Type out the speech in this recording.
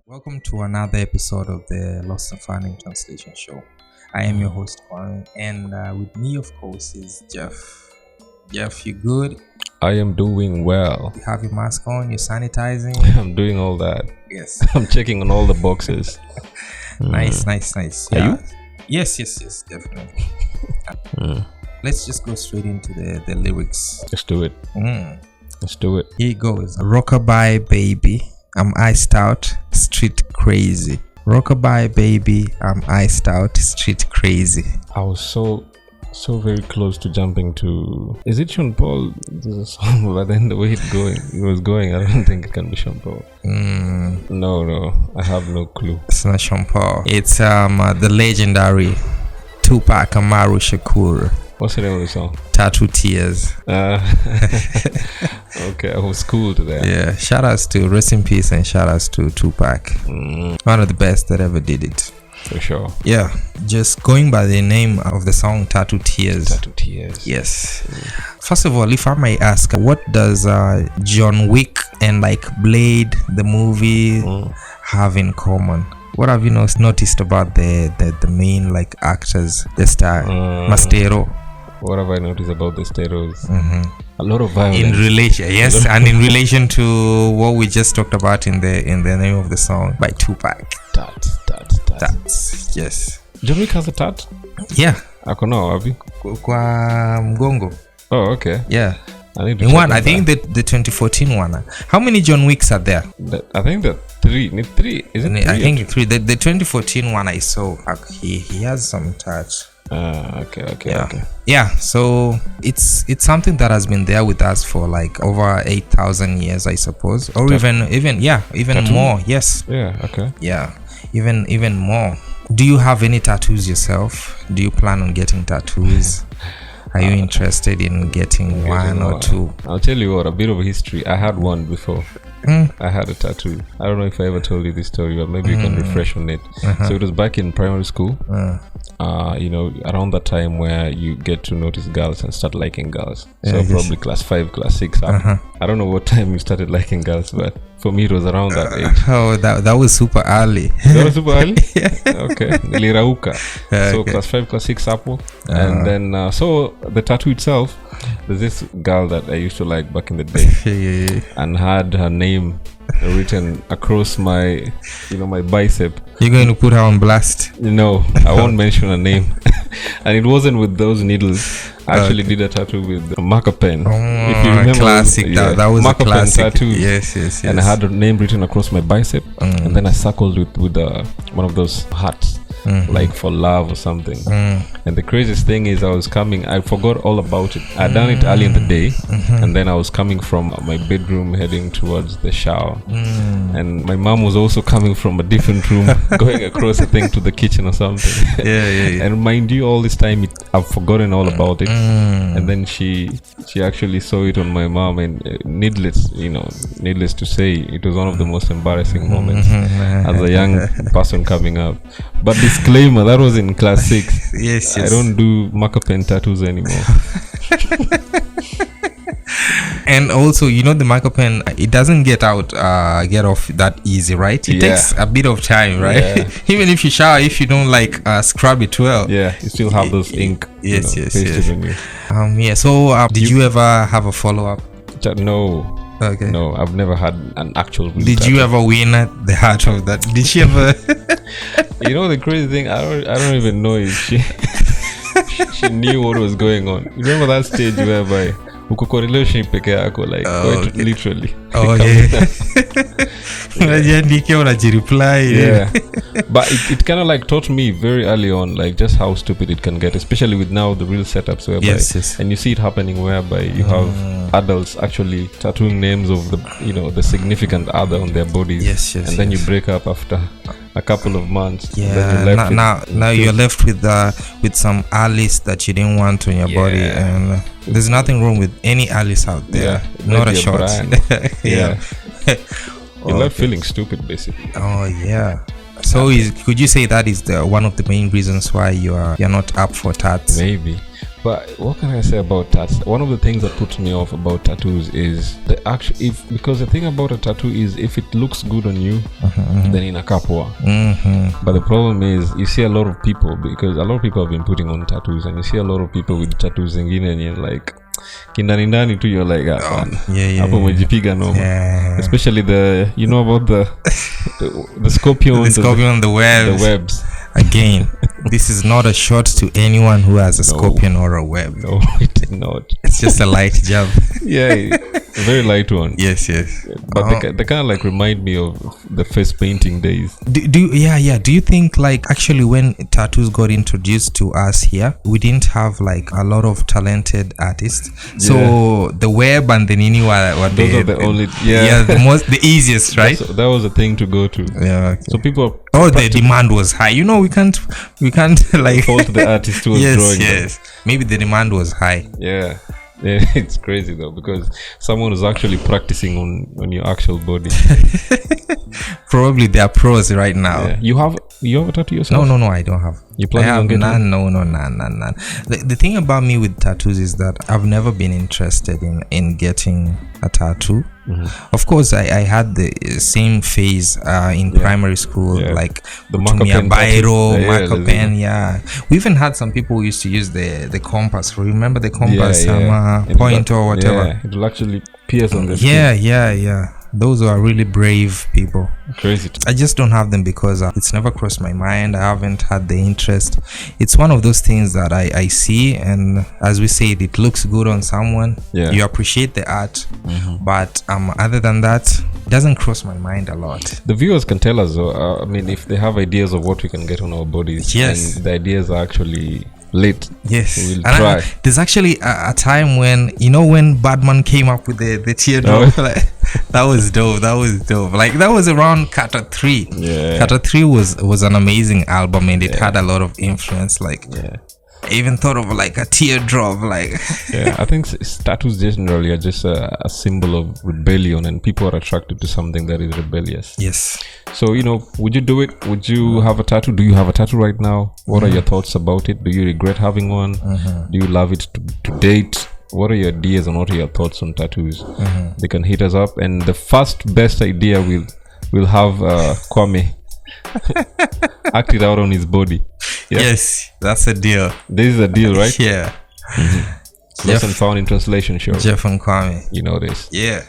Welcome to another episode of the Lost and Found in Translation Show. I am your host, Kwame, and with me, of course, is Jeff. Jeff, you good? I am doing well. You have your mask on, you're sanitizing? I'm doing all that. Yes. I'm checking on all the boxes. Nice. Are you? Yes, definitely. Let's just go straight into the lyrics. Let's do it. Let's do it. Here it goes. Rockabye baby, I'm iced out, street crazy. Rockabye baby, I'm iced out, street crazy. I was so very close to jumping to... Is it Sean Paul? There's a song, but then the way it was going, I don't think it can be Sean Paul. No, I have no clue. It's not Sean Paul. It's the legendary Tupac Amaru Shakur. What's the name of the song? Tattoo Tears. Okay, I was cool to that. Yeah, shout outs to Rest in Peace and shout outs to Tupac. One of the best that ever did it. For sure. Yeah, just going by the name of the song Tattoo Tears. Tattoo Tears. Yes. First of all, if I may ask, what does John Wick and like Blade, the movie, have in common? What have you noticed about the main like actors, the star, Mastero? What have I noticed about the stereos? A lot of violence. In relation, yes, and in relation to what we just talked about in the name of the song by Tupac. Tats, yes. John Wick has a tat? Yeah. Ako no, have you? Kwa mgongo. Oh, okay. Yeah. In one, I think the 2014 one. How many John Wicks are there? I think that three. Is it three? I think three. The 2014 one I saw, he has some touch. Okay. Yeah, so it's something that has been there with us for like over 8,000 years, I suppose, or even Tattoo? more. Yes. Yeah. Okay. Yeah, even more. Do you have any tattoos yourself? Do you plan on getting tattoos? Are you interested in getting one or two? I'll tell you what, a bit of history. I had one before. I had a tattoo. I don't know if I ever told you this story, but maybe you can refresh on it. So it was back in primary school. Around that time where you get to notice girls and start liking girls. So probably class 5, class 6. I don't know what time you started liking girls, but for me it was around that age. Oh, that was super early. That was super early? Okay. Nilirauka. So class 5, class 6 apple. And then, so the tattoo itself, there's this girl that I used to like back in the day. And had her name written across my bicep. You're going to put her on blast? No, I won't mention her name. And it wasn't with those needles. I actually did a tattoo with a marker pen. If you remember, classic. That was marker a classic pen tattoo. Yes. And I had her name written across my bicep, and then I circled it with one of those hearts. Like for love or something. And the craziest thing is I forgot all about it. I'd done it early in the day, and then I was coming from my bedroom heading towards the shower, and my mom was also coming from a different room going across the thing to the kitchen or something. And mind you, all this time I've forgotten all about it. And then she actually saw it on my mom, and needless to say, it was one of the most embarrassing moments as a young person coming up. But disclaimer, that was in class 6. Yes. I don't do marker pen tattoos anymore. And also, the marker pen, it doesn't get off that easy, right? It takes a bit of time, right? Yeah. Even if you shower, if you don't scrub it well. Yeah, you still have those ink. Yes. pasted in you. So, did you ever have a follow-up? No. Okay. No, I've never had an actual. Did tattoo. you ever win the heart of that? Did she ever? The crazy thing, I don't even know if she knew what was going on. You remember that stage whereby uko kwa relationship peke yako, like quite literally. Oh yeah. Unajiandika unajireply. Yeah. But it kind of like taught me very early on, like just how stupid it can get, especially with now the real setups whereby yes. And you see it happening whereby you have adults actually tattooing names of the significant other on their bodies. Yes. And then you break up after a couple of months. Yeah. Now you're left with some Alice that you didn't want on your body, and there's nothing wrong with any Alice out there. Not a short. Yeah. You're left feeling stupid, basically. Oh yeah. So could you say that is one of the main reasons why you're not up for tats? Maybe. But what can I say about tattoos? One of the things that puts me off about tattoos is because the thing about a tattoo is if it looks good on you, then inakaa poa. But the problem is you see a lot of people, because a lot of people have been putting on tattoos, and you see a lot of people with tattoos zingine and you're like kindani ndani tu, you're like hapo umejipiga noma. Especially the about the scorpion, the webs. Again, this is not a shot to anyone who has a scorpion or a web. No, it is not. It's just a light jab. A very light one. Yes. But they kind of like remind me of the face painting days. Do you think like actually when tattoos got introduced to us here, we didn't have like a lot of talented artists? So the web and the nini were the easiest, right? That was a thing to go to. Yeah. Okay. So people. The demand was high. We can't like fault the artist who was drawing. Yes. Maybe the demand was high. Yeah, it's crazy though, because someone is actually practicing on your actual body. Probably they are pros right now. Yeah. You have a tattoo yourself? No, I don't have. You planning on getting none? No, none. The thing about me with tattoos is that I've never been interested in getting a tattoo. Of course, I had the same phase in primary school, like the marker pen, marker pen. Yeah, we even had some people who used to use the compass. Remember the compass, point or whatever. Yeah, it will actually pierce on the skin. Yeah. Those are really brave people. Crazy. I just don't have them because it's never crossed my mind. I haven't had the interest. It's one of those things that I see, and as we said, it looks good on someone. Yeah. You appreciate the art, but other than that, it doesn't cross my mind a lot. The viewers can tell us, if they have ideas of what we can get on our bodies. Yes. And the ideas are actually lit. Yes. We'll try. There's actually a time when Batman came up with the teardrop. That was dope. Like that was around Carter 3. Yeah. Carter 3 was an amazing album, and it had a lot of influence. I even thought of like a teardrop. I think tattoos generally are just a symbol of rebellion, and people are attracted to something that is rebellious. Yes. So would you do it? Would you have a tattoo? Do you have a tattoo right now? What are your thoughts about it? Do you regret having one? Do you love it to date? What are your ideas and what are your thoughts on tattoos? They can hit us up, and the first best idea we'll have Kwame act it out on his body. Yeah? Yes, that's a deal. This is a deal, right? Yeah. Lost and Found in Translation show. Jeff and Kwame. You know this. Yeah.